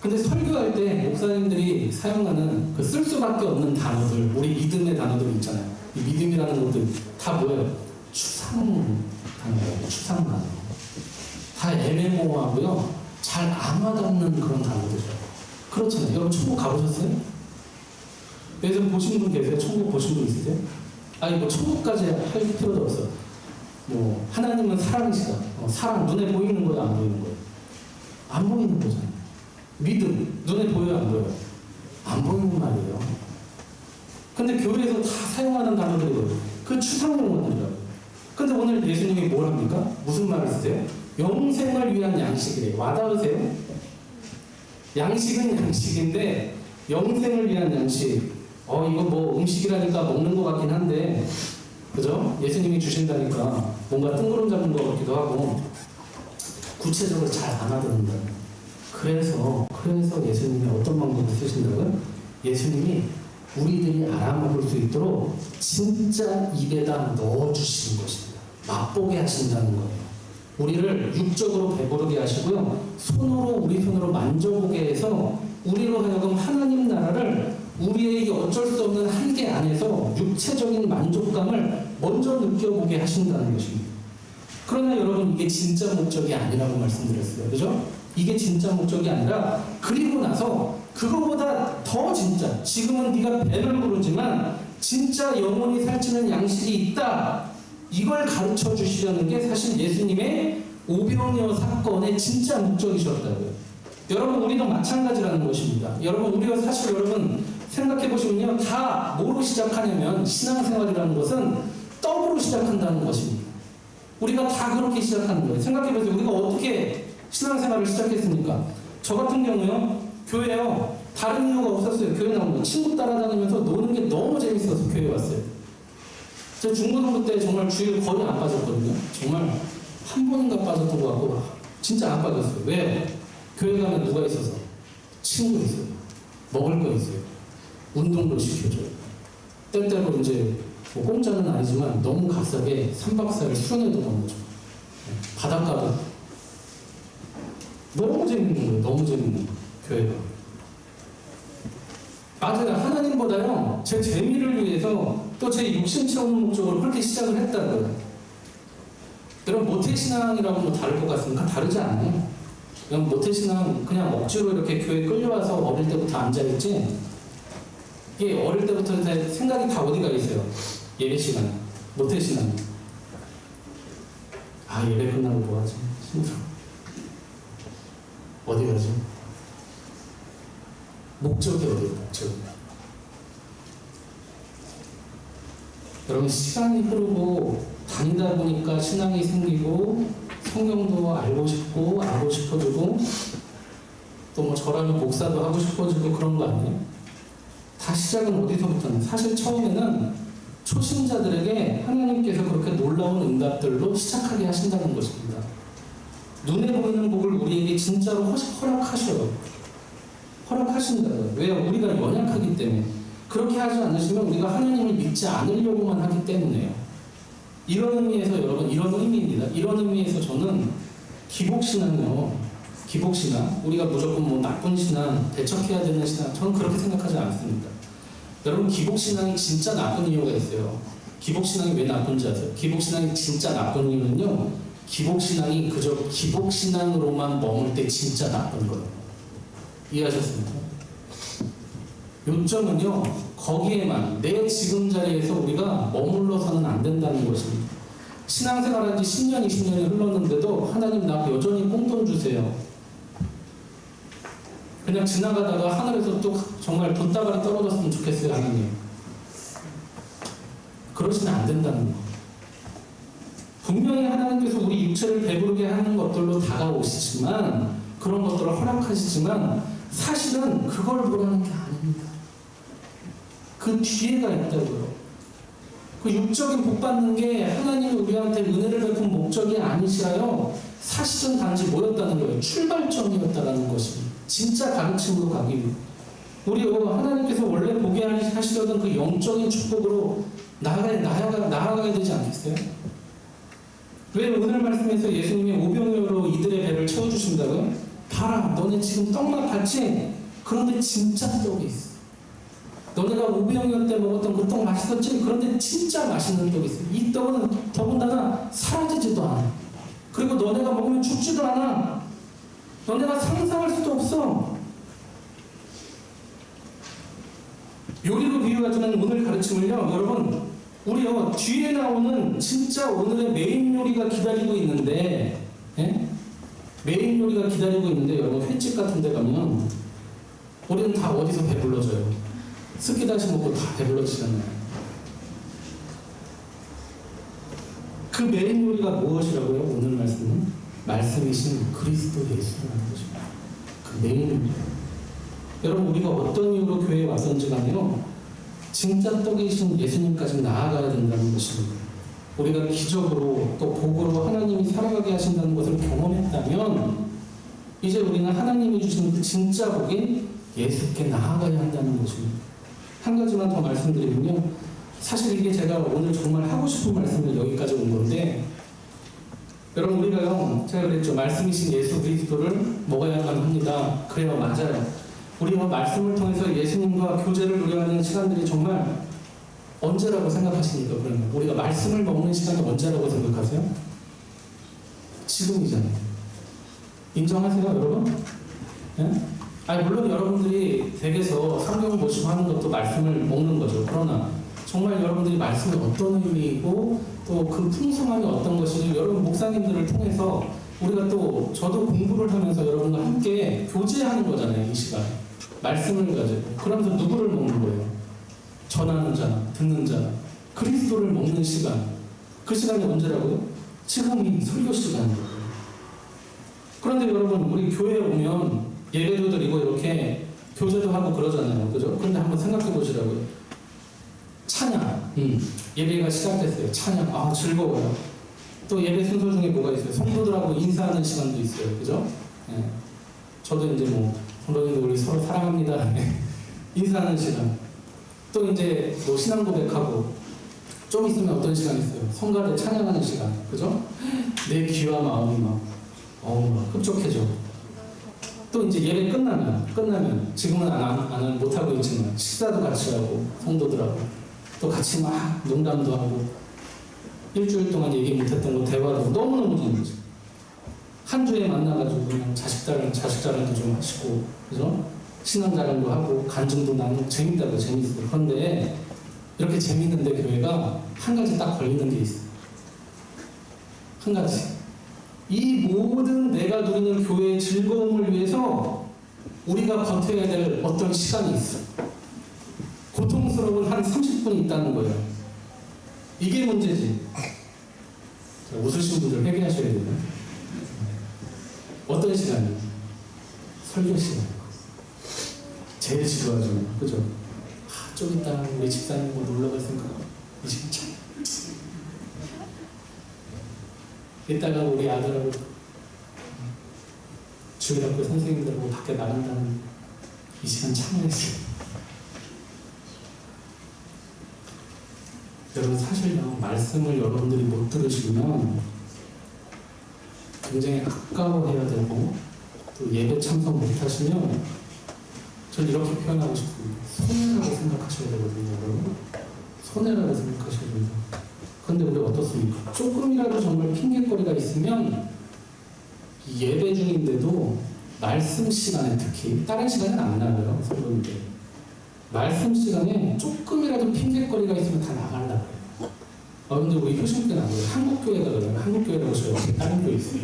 근데 설교할 때 목사님들이 사용하는 그 쓸 수밖에 없는 단어들, 우리 믿음의 단어들 있잖아요. 이 믿음이라는 것들 다 뭐예요? 추상 단어예요. 추상 단어. 다 애매모호하고요. 잘 안 와닿는 그런 단어들이죠. 그렇잖아요. 여러분 천국 가보셨어요? 예전 보신 분 계세요? 천국 보신 분 있으세요? 아니 뭐 천국까지 할 필요도 없어. 뭐 하나님은 사랑이시다. 사랑 눈에 보이는 거예요? 안 보이는 거예요? 안 보이는 거잖아요. 믿음 눈에 보여요? 안 보여요? 안 보이는 말이에요. 근데 교회에서 다 사용하는 단어들이 뭐예요? 그 추상 용어들이라고요. 근데 오늘 예수님이 뭘 합니까? 무슨 말을 쓰세요? 영생을 위한 양식이래요. 와닿으세요? 양식은 양식인데 영생을 위한 양식. 이거 뭐 음식이라니까 먹는 것 같긴 한데 그죠? 예수님이 주신다니까 뭔가 뜬구름 잡은 것 같기도 하고 구체적으로 잘 안 와닿는다. 그래서 예수님이 어떤 방법을 쓰신다고요? 예수님이 우리들이 알아먹을 수 있도록 진짜 입에다 넣어주시는 것입니다. 맛보게 하신다는 거예요. 우리를 육적으로 배부르게 하시고요. 우리 손으로 만져보게 해서 우리로 하여금 하나님 나라를 우리의 어쩔 수 없는 한계 안에서 육체적인 만족감을 먼저 느껴보게 하신다는 것입니다. 그러나 여러분 이게 진짜 목적이 아니라고 말씀드렸어요. 그죠? 이게 진짜 목적이 아니라 그리고 나서 그거보다 더 진짜 지금은 네가 배를 부르지만 진짜 영혼이 살찌는 양식이 있다. 이걸 가르쳐 주시려는 게 사실 예수님의 오병이어 사건의 진짜 목적이셨다고요. 여러분 우리도 마찬가지라는 것입니다. 여러분 우리가 사실 여러분 생각해 보시면요. 다 뭐로 시작하냐면 신앙생활이라는 것은 떡으로 시작한다는 것입니다. 우리가 다 그렇게 시작하는 거예요. 생각해 보세요. 우리가 어떻게 신앙생활을 시작했습니까? 저 같은 경우요. 교회요. 다른 이유가 없었어요. 교회 나오는 거. 친구 따라다니면서 노는 게 너무 재밌어서 교회 왔어요. 제가 중고등부 때 정말 주일 거의 안 빠졌거든요. 정말 한 번인가 빠졌던 것 같고 진짜 안 빠졌어요. 왜요? 교회 가면 누가 있어서? 친구 있어요. 먹을 거 있어요. 운동도 시켜줘요. 때때로 이제 뭐 공짜는 아니지만 너무 값싸게 3박 4일 수련회도 가는 거죠. 바닷가도 너무 재밌는 거예요. 너무 재밌는 거예요. 교회가. 맞아요. 하나님보다요 제 재미를 위해서 또 제 욕심 채우는 목적으로 그렇게 시작을 했다고요. 여러분 모태신앙이라고 뭐 다를 것 같습니까? 다르지 않아요. 그냥 모태신앙 그냥 억지로 이렇게 교회 끌려와서 어릴 때부터 앉아있지, 이게 어릴 때부터 생각이 다 어디가 있어요? 예배 시간, 모태신앙. 아 예배 끝나고 뭐하지? 힘들어. 어디 가지? 목적이 어디예요? 목적. 여러분 시간이 흐르고 다니다 보니까 신앙이 생기고 성경도 알고 싶고 알고 싶어지고 또 뭐 저라면 목사도 하고 싶어지고 그런 거 아니에요? 다 시작은 어디서부터는 사실 처음에는 초신자들에게 하나님께서 그렇게 놀라운 응답들로 시작하게 하신다는 것입니다. 눈에 보이는 복을 우리에게 진짜로 허락하셔요. 허락하신다고요. 왜요? 우리가 연약하기 때문에. 그렇게 하지 않으시면 우리가 하나님을 믿지 않으려고만 하기 때문에요. 이런 의미에서 여러분, 이런 의미입니다. 이런 의미에서 저는 기복신앙이요. 기복신앙, 우리가 무조건 뭐 나쁜 신앙, 대척해야 되는 신앙, 저는 그렇게 생각하지 않습니다. 여러분 기복신앙이 진짜 나쁜 이유가 있어요. 기복신앙이 왜 나쁜지 아세요? 기복신앙이 진짜 나쁜 이유는요, 기복신앙이 그저 기복신앙으로만 머물 때 진짜 나쁜 거예요. 이해하셨습니까? 요점은요, 거기에만 내 지금 자리에서 우리가 머물러서는 안 된다는 것입니다. 신앙생활한 지 10년, 20년이 흘렀는데도 하나님 나 여전히 꽁돈 주세요. 그냥 지나가다가 하늘에서 또 정말 돈다발이 떨어졌으면 좋겠어요, 하나님. 그러시면 안 된다는 거. 분명히 하나님께서 우리 육체를 배부르게 하는 것들로 다가오시지만, 그런 것들을 허락하시지만 사실은 그걸 보라는 게 아닙니다. 그 뒤에가 있다고요. 그 육적인 복 받는 게 하나님이 우리한테 은혜를 베푼 목적이 아니시라요. 사실은 단지 뭐였다는 거예요? 출발점이었다는 것입니다. 진짜 가르침으로 가기 위해. 우리 하나님께서 원래 보게 하시려던 그 영적인 축복으로 나아가야 되지 않겠어요? 왜 오늘 말씀에서 예수님이 오병이어로 이들의 배를 채워주신다고요? 봐라, 너네 지금 떡만 봤지? 그런데 진짜 떡이 있어. 너네가 오병이어 때 먹었던 그 떡 맛있었지? 그런데 진짜 맛있는 떡이 있어. 이 떡은 더군다나 사라지지도 않아. 그리고 너네가 먹으면 죽지도 않아. 너네가 상상할 수도 없어. 요리로 비유해주는 오늘 가르침을요, 여러분, 우리요 뒤에 나오는 진짜 오늘의 메인 요리가 기다리고 있는데, 예? 메인 요리가 기다리고 있는데, 여러분 횟집 같은 데 가면 우리는 다 어디서 배불러져요? 스키다시 먹고 다 배불러지잖아요. 그 메인 요리가 무엇이라고요? 오늘 말씀은 말씀이신 그리스도 예수라는 것입니다. 그 메인 요리. 여러분 우리가 어떤 이유로 교회에 왔던지 간에요, 진짜 떡이신 예수님까지 나아가야 된다는 것입니다. 우리가 기적으로 또 복으로 하나님이 살아가게 하신다는 것을 경험했다면 이제 우리는 하나님이 주신 그 진짜 복인 예수께 나아가야 한다는 것입니다. 한 가지만 더 말씀드리면요, 사실 이게 제가 오늘 정말 하고 싶은 말씀을 여기까지 온 건데, 여러분 우리가요, 제가 그랬죠, 말씀이신 예수 그리스도를 먹어야만 합니다. 그래요, 맞아요. 우리가 말씀을 통해서 예수님과 교제를 누려하는 시간들이 정말 언제라고 생각하십니까? 그러면 우리가 말씀을 먹는 시간이 언제라고 생각하세요? 지금이잖아요. 인정하세요, 여러분? 네? 아니 물론 여러분들이 댁에서 성경을 보시고 하는 것도 말씀을 먹는 거죠. 그러나 정말 여러분들이 말씀이 어떤 의미이고 또 그 풍성함이 어떤 것인지 여러분 목사님들을 통해서 우리가 또 저도 공부를 하면서 여러분과 함께 교제하는 거잖아요. 이 시간 말씀을 가지고. 그러면서 누구를 먹는 거예요? 전하는 자나 듣는 자나 그리스도를 먹는 시간. 그 시간이 언제라고요? 지금이 설교 시간이에요. 그런데 여러분 우리 교회에 오면 예배도 드리고 이렇게 교제도 하고 그러잖아요. 그죠? 그런데 한번 생각해 보시라고요. 찬양. 예배가 시작됐어요. 찬양, 즐거워요. 또 예배 순서 중에 뭐가 있어요? 성도들하고 인사하는 시간도 있어요. 그죠? 예. 저도 이제 뭐, 성도님들 우리 서로 사랑합니다. 인사하는 시간. 또 이제 뭐 신앙 고백하고, 좀 있으면 어떤 시간이 있어요? 성가대 찬양하는 시간. 그죠? 내 귀와 마음이 막 흡족해져. 또 이제 예배 끝나면 지금은 못하고 있지만 식사도 같이 하고 성도들하고 또 같이 막 농담도 하고 일주일 동안 얘기 못했던 거 대화도 너무너무 재밌죠. 한 주에 만나가지고 그냥 자식 자랑도 좀 하시고 그죠? 신앙 자랑도 하고 간증도 나누고 재밌어요. 그런데 이렇게 재밌는데 교회가 한 가지 딱 걸리는 게 있어요. 한 가지. 이 모든 내가 누리는 교회의 즐거움을 위해서 우리가 버텨야 될 어떤 시간이 있어. 고통스러운 한 30분이 있다는 거예요. 이게 문제지. 웃으신 분들 회개하셔야 돼요. 어떤 시간이요? 설교 시간. 제일 지루하죠. 그죠? 좀 이따 우리 집사님 뭐 놀러 갈 생각. 이 시간 참. 이따가 우리 아들하고 주일학교 선생님들하고 밖에 나간다는 이 시간 참여했어요. 여러분 사실요 말씀을 여러분들이 못 들으시면 굉장히 아까워해야 되고 또 예배 참석 못 하시면 전 이렇게 표현하고 싶습니다. 손해라고 생각하셔야 되거든요. 여러분 손해라고 생각하셔야 됩니다. 근데 우리 어떻습니까? 조금이라도 정말 핑계거리가 있으면 예배 중인데도 말씀 시간에 특히 다른 시간은 안 나와요. 성도님들 말씀 시간에 조금이라도 핑계거리가 있으면 다 나가려고 해요. 근데 우리 효신교회는 안 그래요. 한국교회가 그래요. 한국교회라고 저희 옆에 다른 교회 있어요.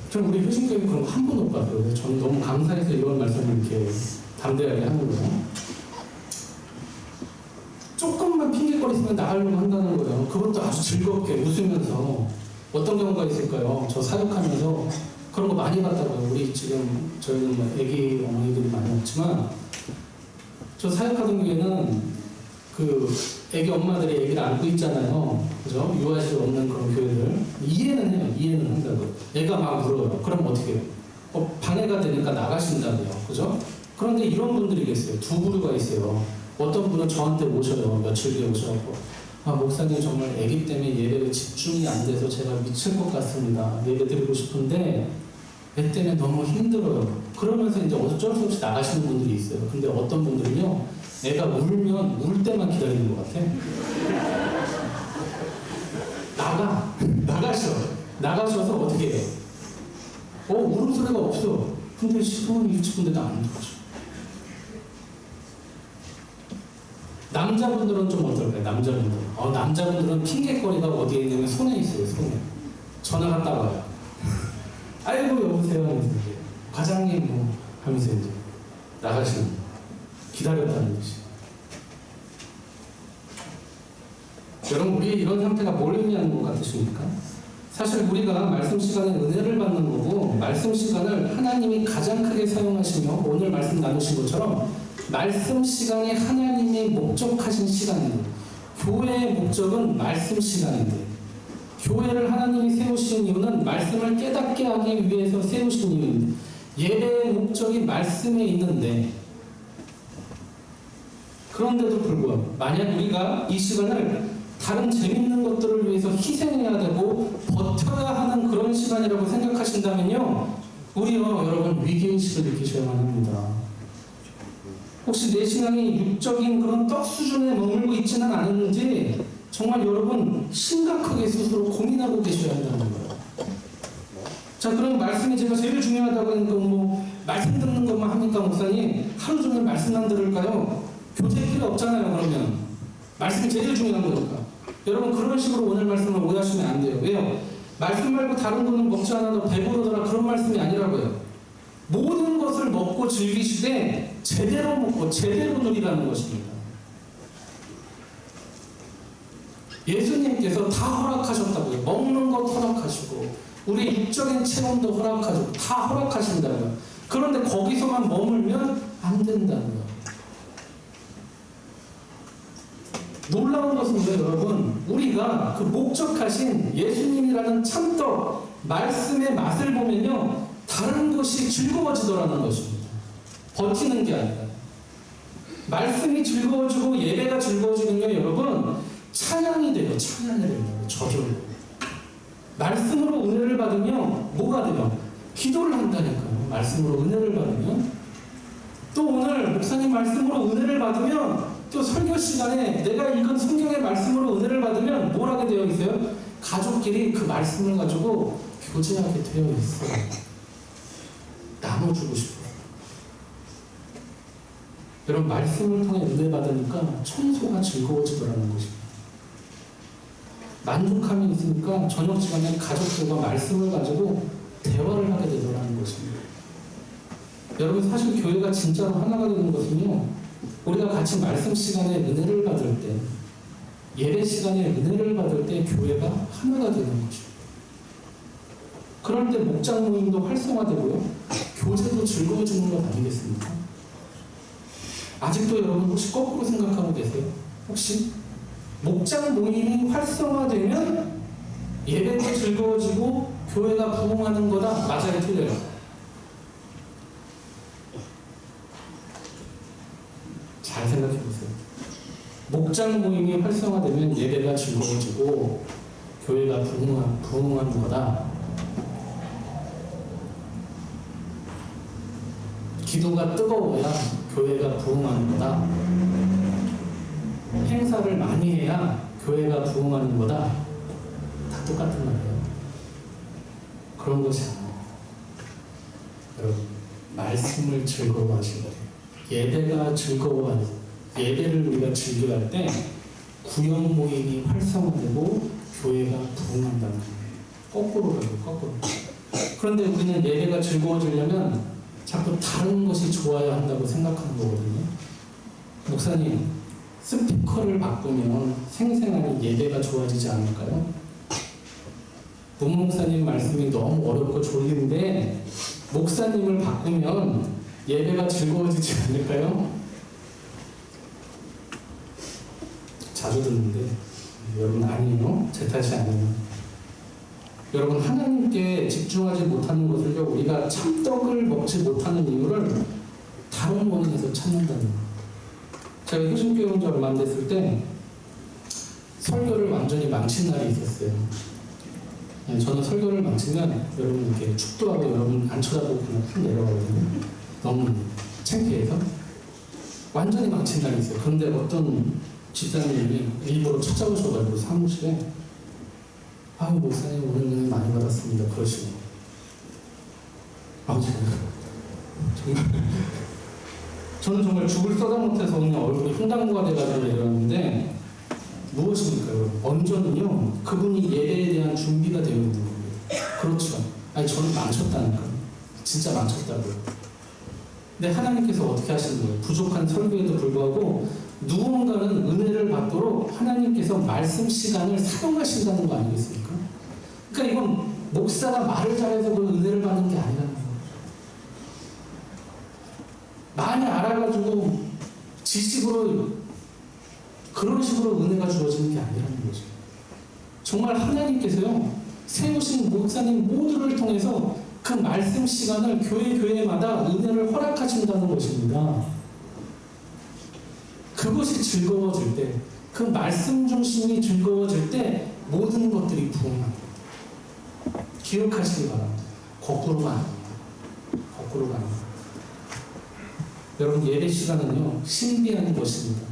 저는 우리 효신교회 그런 거 한 번도 못 봤어요. 저는 너무 감사해서 이런 말씀을 이렇게 담대하게 하는 거예요. 조금만 핑계거리 있으면 나가려고 한다는 거예요. 그것도 아주 즐겁게 웃으면서. 어떤 경우가 있을까요? 저 사역하면서 그런 거 많이 봤다고요. 우리 지금 저희는 뭐 애기 어머니들이 많이 없지만 저 사역하던 교회는 그 애기 엄마들이 애기를 안고 있잖아요. 그죠? 유아실 없는 그런 교회들 이해는 해요. 이해는 한다고. 애가 막 울어요. 그럼 어떻게 해요? 방해가 되니까 나가신다고요. 그죠? 그런데 이런 분들이 계세요. 두 부류가 있어요. 어떤 분은 저한테 오셔요. 며칠 뒤에 오셔갖고 목사님 정말 아기 때문에 예배에 집중이 안 돼서 제가 미칠 것 같습니다. 예배 드리고 싶은데 애 때문에 너무 힘들어요. 그러면서 이제 어쩔 수 없이 나가시는 분들이 있어요. 근데 어떤 분들은요 애가 울면 울 때만 기다리는 것 같아. 나가셔서 어떻게 해요? 울음소리가 없어. 근데 15분, 20분대도 안 들어오죠. 남자분들은 좀 어떨까요? 남자분들은 핑계거리가 어디에 있냐면 손에 있어요. 손에. 전화 갔다 와요. 아이고 여보세요 하면서 이제 과장님 뭐 하면서 이제 나가시는 기다렸다는 것이. 여러분 우리 이런 상태가 뭘 의미하는 것 같으십니까? 사실 우리가 말씀 시간에 은혜를 받는 거고 말씀 시간을 하나님이 가장 크게 사용하시며 오늘 말씀 나누신 것처럼 말씀 시간이 하나님이 목적하신 시간입니다. 교회의 목적은 말씀 시간인데 교회를 하나님이 세우신 이유는 말씀을 깨닫게 하기 위해서 세우신 이유입니다. 예배의 목적이 말씀에 있는데 그런데도 불구하고 만약 우리가 이 시간을 다른 재밌는 것들을 위해서 희생해야 되고 버텨야 하는 그런 시간이라고 생각하신다면요 우리요 여러분 위기의식을 느끼셔야만 합니다. 혹시 내 신앙이 육적인 그런 떡 수준에 머물고 있지는 않은지 정말 여러분 심각하게 스스로 고민하고 계셔야 한다는 거예요. 자 그럼 말씀이 제가 제일 중요하다고 하니까 뭐 말씀 듣는 것만 합니까 목사님? 하루 종일 말씀만 들을까요? 교재 필요 없잖아요. 그러면 말씀이 제일 중요한 거니까 여러분 그런 식으로 오늘 말씀을 오해하시면 안 돼요. 왜요? 말씀 말고 다른 거는 먹지 않아도 배부르더라 그런 말씀이 아니라고요. 모든 것을 먹고 즐기시되 제대로 먹고 제대로 누리라는 것입니다. 예수님께서 다 허락하셨다고요. 먹는 것 허락하시고 우리 육적인 체험도 허락하시고 다 허락하신다고요. 그런데 거기서만 머물면 안 된다고요. 놀라운 것은 뭐예요, 여러분? 우리가 그 목적하신 예수님이라는 참떡 말씀의 맛을 보면요, 다른 것이 즐거워지더라는 것입니다. 버티는 게 아니라. 말씀이 즐거워지고 예배가 즐거워지면요, 여러분, 찬양이 돼요. 찬양이 돼요. 저절로. 말씀으로 은혜를 받으면 뭐가 돼요? 기도를 한다니까요. 말씀으로 은혜를 받으면. 또 오늘 목사님 말씀으로 은혜를 받으면 또 설교 시간에 내가 읽은 성경의 말씀으로 은혜를 받으면 뭘 하게 되어 있어요? 가족끼리 그 말씀을 가지고 교제하게 되어 있어요. 나눠주고 싶어요. 여러분, 말씀을 통해 은혜 받으니까 청소가 즐거워지더라는 것입니다. 만족함이 있으니까 저녁 시간에 가족들과 말씀을 가지고 대화를 하게 되더라는 것입니다. 여러분, 사실 교회가 진짜로 하나가 되는 것은요, 우리가 같이 말씀 시간에 은혜를 받을 때, 예배 시간에 은혜를 받을 때 교회가 하나가 되는 것입니다. 그럴 때 목장 모임도 활성화되고요, 교제도 즐거워지는 것 아니겠습니까? 아직도 여러분 혹시 거꾸로 생각하고 계세요? 혹시 목장 모임이 활성화되면 예배도 즐거워지고 교회가 부흥하는 거다? 맞아요, 틀려요? 잘 생각해 보세요. 목장 모임이 활성화되면 예배가 즐거워지고 교회가 부흥하는 거다. 기도가 뜨거워야 교회가 부흥하는 거다. 행사를 많이 해야 교회가 부흥하는 거다. 다 똑같은 말이에요. 그런 것이 아니에요. 여러분, 말씀을 즐거워하시고 예배가 즐거워하는, 예배를 우리가 즐겨야 할 때 구역 모임이 활성화되고 교회가 부흥한다는 거예요. 거꾸로 가요, 거꾸로. 그런데 우리는 예배가 즐거워지려면 자꾸 다른 것이 좋아야 한다고 생각하는 거거든요. 목사님, 스피커를 바꾸면 생생하게 예배가 좋아지지 않을까요? 문목사님 말씀이 너무 어렵고 졸린데 목사님을 바꾸면 예배가 즐거워지지 않을까요? 자주 듣는데 여러분, 아니에요. 제 탓이 아니에요. 여러분, 하나님께 집중하지 못하는 것을요, 우리가 참떡을 먹지 못하는 이유를 다른 원인에서 찾는다는 거예요. 제가 효신교회 온 지 얼마 안 됐을 때 설교를 완전히 망친 날이 있었어요. 저는 설교를 망치면 여러분 이렇게 축도하고 여러분 안 쳐다보고 그냥 훅 내려가거든요. 너무 창피해서. 완전히 망친 날이 있어요. 그런데 어떤 집사님이 일부러 찾아오셔가지고 사무실에, 아유, 목사님 오늘 은혜 많이 받았습니다. 그러시고. 아, 정말. 저는 정말 죽을 써다 못해서 오늘 얼굴이 흉당무가 돼가지고 내려왔는데, 무엇입니까, 여러분? 언저는요, 그분이 예배에 대한 준비가 되어 있는 겁니다. 그렇죠. 아니, 저는 망쳤다니까요. 진짜 망쳤다고요. 근데 하나님께서 어떻게 하시는 거예요? 부족한 설교에도 불구하고 누군가는 은혜를 받도록 하나님께서 말씀 시간을 사용하신다는 거 아니겠습니까? 그러니까 이건 목사가 말을 잘해서 그 은혜를 받는 게 아니라는 거예요. 많이 알아가지고 지식으로 그런 식으로 은혜가 주어지는 게 아니라는 거죠. 정말 하나님께서요, 세우신 목사님 모두를 통해서 그 말씀 시간을 교회마다 은혜를 허락하신다는 것입니다. 그것이 즐거워질 때, 그 말씀 중심이 즐거워질 때 모든 것들이 부흥합니다. 기억하시기 바랍니다. 거꾸로가 아닙니다. 거꾸로가 아닙니다. 여러분, 예배 시간은요, 신비한 것입니다.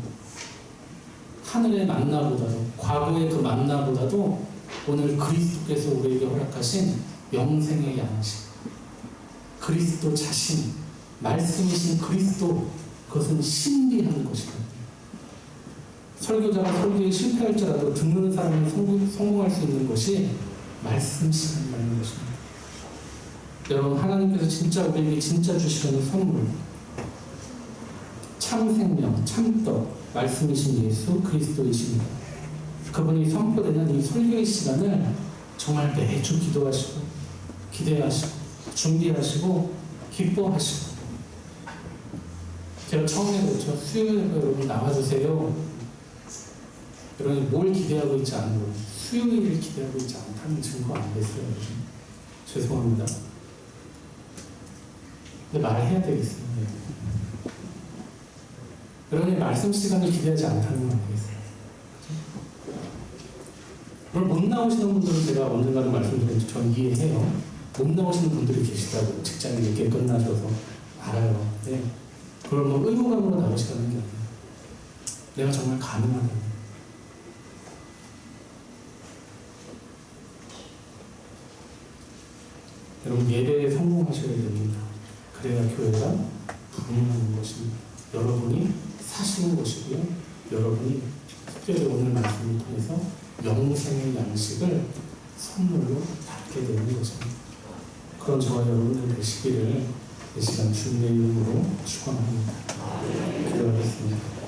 하늘의 만나보다도, 과거의 그 만나보다도 오늘 그리스도께서 우리에게 허락하신 영생의 양식, 그리스도 자신, 말씀이신 그리스도, 그것은 신비한 것이거든요. 설교자가 설교에 실패할지라도 듣는 사람은 성공할 수 있는 것이 말씀 시간이라는 것입니다. 여러분, 하나님께서 진짜 우리에게 진짜 주시려는 선물, 참 생명, 참떡, 말씀이신 예수 그리스도이십니다. 그분이 선포되는 이 설교의 시간을 정말 매주 기도하시고 기대하시고 준비하시고 기뻐하시고. 제가 처음에 그렇죠. 수요일에 여러분 나와주세요. 여러분이 뭘 기대하고 있지 않은 거예요. 수요일을 기대하고 있지 않다는 증거 안 됐어요. 죄송합니다. 근데 말해야 되겠어요. 여러분이 말씀 시간을 기대하지 않다는 건 아니겠어요. 그럼 못 나오시는 분들은 제가 언젠가는 말씀드렸는지 전 이해해요. 못 나오시는 분들이 계시다고 직장이 늦게 끝나셔서 알아요. 네. 그걸 뭐 의무감으로 나오시라는 게 아니에요. 내가 정말 가능하다면. 여러분 예배에 성공하셔야 됩니다. 그래야 교회가 부흥하는 것입니다. 여러분이 사시는 것이고요. 여러분이 특별히 오늘 말씀을 통해서 영생의 양식을 선물로 받게 되는 것입니다. 그런 저와 여러분들 되시기를 이 시간 주님의 이름으로 축원합니다. 기도하겠습니다.